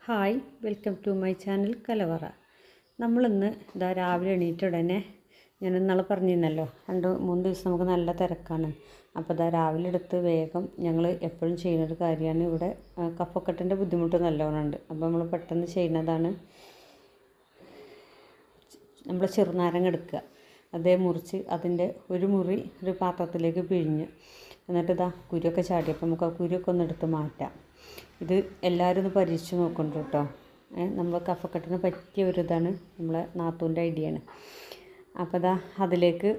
Hi, welcome to my channel Kalavara. നമ്മളിന്ന് രാവിലെ എണീറ്റ ഉടനെ ഞാൻ ഇന്നാളെ പറഞ്ഞിരുന്നല്ലോ 2-3 ദിവസം നമുക്ക് നല്ല തിരക്കാണ്. അപ്പോൾ രാവിലെ എടുത്ത് വേഗം ഞങ്ങൾ എപ്പോഴും ചെയ്യുന്നൊരു കാര്യമാണ്. ഇവിടെ കഫക്കെട്ടിൻ്റെ ബുദ്ധിമുട്ട് നല്ലോണം ഉണ്ട്. അപ്പോൾ നമ്മൾ പെട്ടെന്ന് ചെയ്യുന്നതാണ്, നമ്മൾ ചെറുനാരങ്ങ എടുക്കുക, അതേ മുറിച്ച് അതിൻ്റെ ഒരു മുറി ഒരു പാത്രത്തിലേക്ക് പിഴിഞ്ഞ്, എന്നിട്ട് കുരുവൊക്കെ ചാടിയപ്പോൾ നമുക്ക് ആ കുരുവൊക്കെ ഒന്ന് എടുത്ത് മാറ്റാം. ഇത് എല്ലാവരും ഒന്ന് പരീക്ഷിച്ച് നോക്കണ്ട കേട്ടോ. നമ്മൾ കഫക്കെട്ടിന് പറ്റിയ ഒരു ഇതാണ്, നമ്മളെ നാത്തൂൻ്റെ ഐഡിയയാണ്. അപ്പോൾ അതിലേക്ക്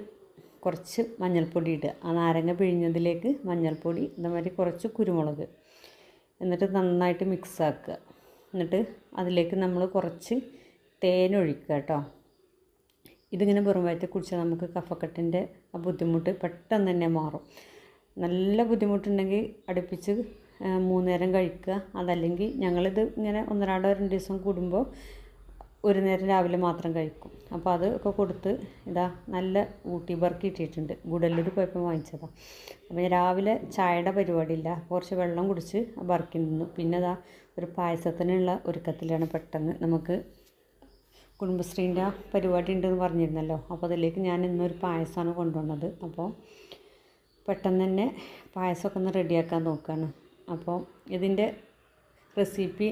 കുറച്ച് മഞ്ഞൾപ്പൊടി ഇടുക. ആ നാരങ്ങ പിഴിഞ്ഞതിലേക്ക് മഞ്ഞൾപ്പൊടി, ഇതേമാതിരി കുറച്ച് കുരുമുളക്, എന്നിട്ട് നന്നായിട്ട് മിക്സ് ആക്കുക. എന്നിട്ട് അതിലേക്ക് നമ്മൾ കുറച്ച് തേൻ ഒഴിക്കുക കേട്ടോ. ഇതിങ്ങനെ വെറും വയറ്റിൽ കുടിച്ചാൽ നമുക്ക് കഫക്കെട്ടിൻ്റെ ആ ബുദ്ധിമുട്ട് പെട്ടെന്ന് തന്നെ മാറും. നല്ല ബുദ്ധിമുട്ടുണ്ടെങ്കിൽ അടുപ്പിച്ച് 3 നേരം കഴിക്കുക. അതല്ലെങ്കിൽ ഞങ്ങളിത് ഇങ്ങനെ 1-2 ദിവസം കൂടുമ്പോൾ ഒരു നേരം രാവിലെ മാത്രം കഴിക്കും. അപ്പോൾ അതൊക്കെ കൊടുത്ത് നല്ല ഊട്ടി ബർക്കി ഇട്ടിട്ടുണ്ട്. ഗുഡല്ലൂർ പോയപ്പോൾ വാങ്ങിച്ചതാണ്. അപ്പോൾ ഞാൻ രാവിലെ ചായയുടെ പരിപാടിയില്ല, കുറച്ച് വെള്ളം കുടിച്ച് ബർക്കി നിന്നു. പിന്നെ ഒരു പായസത്തിനുള്ള ഒരുക്കത്തിലാണ്. പെട്ടെന്ന് നമുക്ക് കുടുംബശ്രീൻ്റെ പരിപാടി ഉണ്ടെന്ന് പറഞ്ഞിരുന്നല്ലോ. അപ്പോൾ അതിലേക്ക് ഞാൻ ഇന്നൊരു പായസമാണ് കൊണ്ടുവന്നത്. അപ്പോൾ പെട്ടെന്ന് തന്നെ പായസമൊക്കെ ഒന്ന് റെഡിയാക്കാൻ നോക്കുകയാണ്. അപ്പോൾ ഇതിൻ്റെ റെസിപ്പി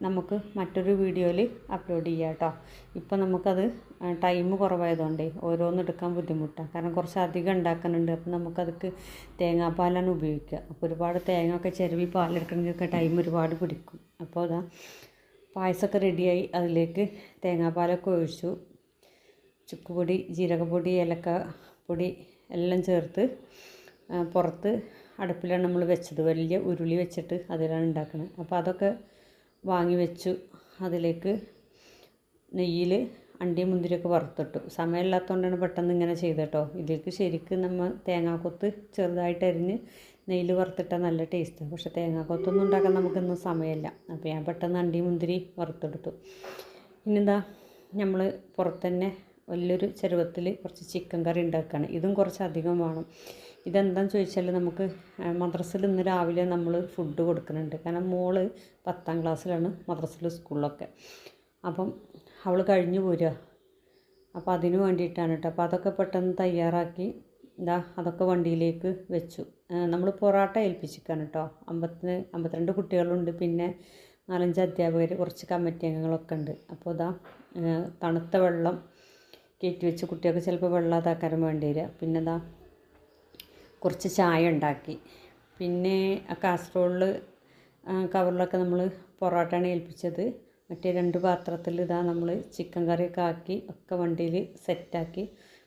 നമുക്ക് മറ്റൊരു വീഡിയോയിൽ അപ്ലോഡ് ചെയ്യാം കേട്ടോ. ഇപ്പോൾ നമുക്കത് ടൈം കുറവായതുകൊണ്ടേ ഓരോന്നെടുക്കാൻ ബുദ്ധിമുട്ടാണ്. കാരണം കുറച്ച് അധികം ഉണ്ടാക്കാനുണ്ട്. അപ്പോൾ നമുക്കതൊക്കെ തേങ്ങാപ്പാലാണ് ഉപയോഗിക്കുക. അപ്പോൾ ഒരുപാട് തേങ്ങ ഒക്കെ ചിരവി പാലെടുക്കണമെങ്കിലൊക്കെ ടൈം ഒരുപാട് പിടിക്കും. അപ്പോൾ പായസമൊക്കെ റെഡിയായി. അതിലേക്ക് തേങ്ങാപ്പാലൊക്കെ ഒഴിച്ചു, ചുക്കുപൊടി, ജീരകപ്പൊടി, ഏലക്കപ്പൊടി എല്ലാം ചേർത്ത് പുറത്ത് അടുപ്പിലാണ് നമ്മൾ വെച്ചത്. വലിയ ഉരുളി വെച്ചിട്ട് അതിലാണ് ഉണ്ടാക്കുന്നത്. അപ്പോൾ അതൊക്കെ വാങ്ങി വെച്ചു. അതിലേക്ക് നെയ്യിൽ അണ്ടിയും മുന്തിരിയൊക്കെ വറുത്തിട്ടു. സമയമില്ലാത്തതുകൊണ്ടാണ് പെട്ടെന്ന് ഇങ്ങനെ ചെയ്തട്ടോ. ഇതിലേക്ക് ശരിക്കും നമ്മൾ തേങ്ങാക്കൊത്ത് ചെറുതായിട്ട് അരിഞ്ഞ് നെയ്യിൽ വറുത്തിട്ടാൽ നല്ല ടേസ്റ്റാണ്. പക്ഷേ തേങ്ങാക്കൊത്തൊന്നും ഉണ്ടാക്കാൻ നമുക്കൊന്നും സമയമില്ല. അപ്പോൾ ഞാൻ പെട്ടെന്ന് അണ്ടിയും മുന്തിരി വറുത്തെടുത്തു. ഇനിന്താ നമ്മൾ പുറത്ത് തന്നെ വലിയൊരു ചെരുവത്തിൽ കുറച്ച് ചിക്കൻ കറി ഉണ്ടാക്കുകയാണ്. ഇതും കുറച്ച് അധികം വേണം. ഇതെന്താണെന്ന് ചോദിച്ചാൽ, നമുക്ക് മദ്രസയിൽ ഇന്ന് രാവിലെ നമ്മൾ ഫുഡ് കൊടുക്കുന്നുണ്ട്. കാരണം മോള് 10ാം ക്ലാസ്സിലാണ്, മദ്രസയിൽ സ്കൂളിലൊക്കെ. അപ്പം അവൾ കഴിഞ്ഞു പോരുക. അപ്പോൾ അതിന് വേണ്ടിയിട്ടാണ് കേട്ടോ. അപ്പോൾ അതൊക്കെ പെട്ടെന്ന് തയ്യാറാക്കി അതൊക്കെ വണ്ടിയിലേക്ക് വെച്ചു. നമ്മൾ പൊറാട്ട ഏൽപ്പിച്ചിരിക്കുകയാണ് കേട്ടോ. 52 കുട്ടികളുണ്ട്. പിന്നെ 4-5 അധ്യാപകർ, കുറച്ച് കമ്മിറ്റി അംഗങ്ങളൊക്കെ ഉണ്ട്. അപ്പോൾ തണുത്ത വെള്ളം കയറ്റി വെച്ച്, കുട്ടികൾക്ക് ചിലപ്പോൾ വെള്ളം അതാക്കാൻ വേണ്ടി വരിക. പിന്നെ കുറച്ച് ചായ ഉണ്ടാക്കി. പിന്നെ ആ കാസറോളിൽ കവറിലൊക്കെ നമ്മൾ പൊറോട്ടയാണ് ഏൽപ്പിച്ചത്. മറ്റേ 2 പാത്രത്തിൽ നമ്മൾ ചിക്കൻ കറിയൊക്കെ ആക്കി ഒക്കെ വണ്ടിയിൽ സെറ്റാക്കി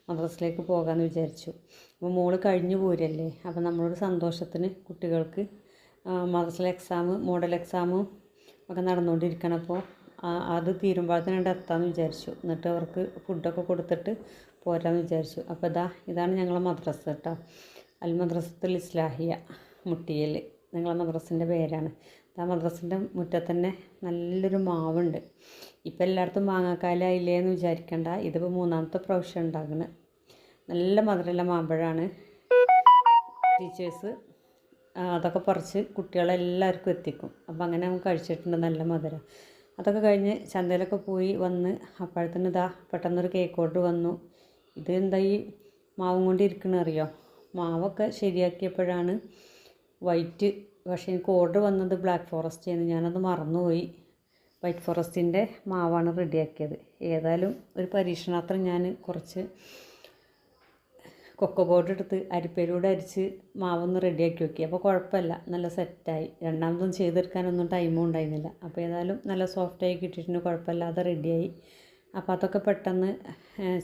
മദ്രസയിലേക്ക് പോകാമെന്ന് വിചാരിച്ചു. അപ്പോൾ മോള് കഴിഞ്ഞു പോരല്ലേ. അപ്പോൾ നമ്മളൊരു സന്തോഷത്തിന് കുട്ടികൾക്ക് മദ്രസയിലെ മോഡൽ എക്സാമും ഒക്കെ നടന്നുകൊണ്ടിരിക്കണം. അപ്പോൾ അത് തീരുമ്പോഴത്തേനും എത്താമെന്ന് വിചാരിച്ചു. എന്നിട്ട് അവർക്ക് ഫുഡൊക്കെ കൊടുത്തിട്ട് പോരാമെന്ന് വിചാരിച്ചു. അപ്പോൾ ഇതാണ് ഞങ്ങളെ മദ്രസ കേട്ടോ. അൽ മദ്രസത്തുൽ ഇസ്ലാഹിയ മുട്ടിയൽ ഞങ്ങളെ മദ്രസിൻ്റെ പേരാണ്. ആ മദ്രസിൻ്റെ മുറ്റത്ത് തന്നെ നല്ലൊരു മാവുണ്ട്. ഇപ്പം എല്ലായിടത്തും മാങ്ങാക്കാലായില്ലേ എന്ന് വിചാരിക്കേണ്ട. ഇതിപ്പോൾ 3ാമത്തെ പ്രാവശ്യം ഉണ്ടാകുന്നത്. നല്ല മധുരമുള്ള മാമ്പഴമാണ്. ടീച്ചേഴ്സ് അതൊക്കെ പറിച്ച് കുട്ടികളെല്ലാവർക്കും എത്തിക്കും. അപ്പോൾ അങ്ങനെ നമുക്ക് കഴിച്ചിട്ടുണ്ട്, നല്ല മധുരം. അതൊക്കെ കഴിഞ്ഞ് ചന്തയിലൊക്കെ പോയി വന്ന് അപ്പോഴത്തേന് പെട്ടെന്നൊരു കേക്ക് ഓർഡർ വന്നു. ഇത് എന്താ ഈ മാവും കൊണ്ട് ഇരിക്കണറിയോ. മാവൊക്കെ ശരിയാക്കിയപ്പോഴാണ് വൈറ്റ്, പക്ഷേ എനിക്ക് ഓർഡർ വന്നത് ബ്ലാക്ക് ഫോറസ്റ്റ് ആയിരുന്നു. ഞാനത് മറന്നുപോയി. വൈറ്റ് ഫോറസ്റ്റിൻ്റെ മാവാണ് റെഡിയാക്കിയത്. ഏതായാലും ഒരു പരീക്ഷണാർത്ഥം ഞാൻ കുറച്ച് കൊക്കോ പൗഡർ എടുത്ത് അരിപ്പയിലൂടെ അരിച്ച് മാവൊന്ന് റെഡിയാക്കി നോക്കി. അപ്പോൾ കുഴപ്പമില്ല, നല്ല സെറ്റായി. രണ്ടാമതൊന്നും ചെയ്തെടുക്കാനൊന്നും ടൈമും ഉണ്ടായിരുന്നില്ല. അപ്പോൾ ഏതായാലും നല്ല സോഫ്റ്റായി കിട്ടിയിട്ടുണ്ട്, കുഴപ്പമില്ലാതെ റെഡിയായി. അപ്പോൾ അതൊക്കെ പെട്ടെന്ന്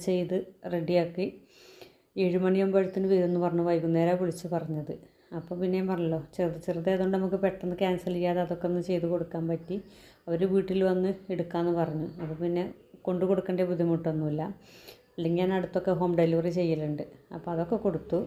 ചെയ്ത് റെഡിയാക്കി. 7 മണിയാകുമ്പോഴത്തേന് വരുമെന്ന് പറഞ്ഞു. വൈകുന്നേരം വിളിച്ച് പറഞ്ഞത്. അപ്പോൾ പിന്നെ ഞാൻ പറഞ്ഞല്ലോ, ചെറുതായതുകൊണ്ട് നമുക്ക് പെട്ടെന്ന് ക്യാൻസൽ ചെയ്യാതെ അതൊക്കെ ഒന്ന് ചെയ്ത് കൊടുക്കാൻ പറ്റി. അവർ വീട്ടിൽ വന്ന് എടുക്കാമെന്ന് പറഞ്ഞു. അപ്പോൾ പിന്നെ കൊണ്ടു കൊടുക്കേണ്ട ബുദ്ധിമുട്ടൊന്നുമില്ല. അല്ലെങ്കിൽ ഞാൻ അടുത്തൊക്കെ ഹോം ഡെലിവറി ചെയ്യലുണ്ട്. അപ്പോൾ അതൊക്കെ കൊടുത്തു.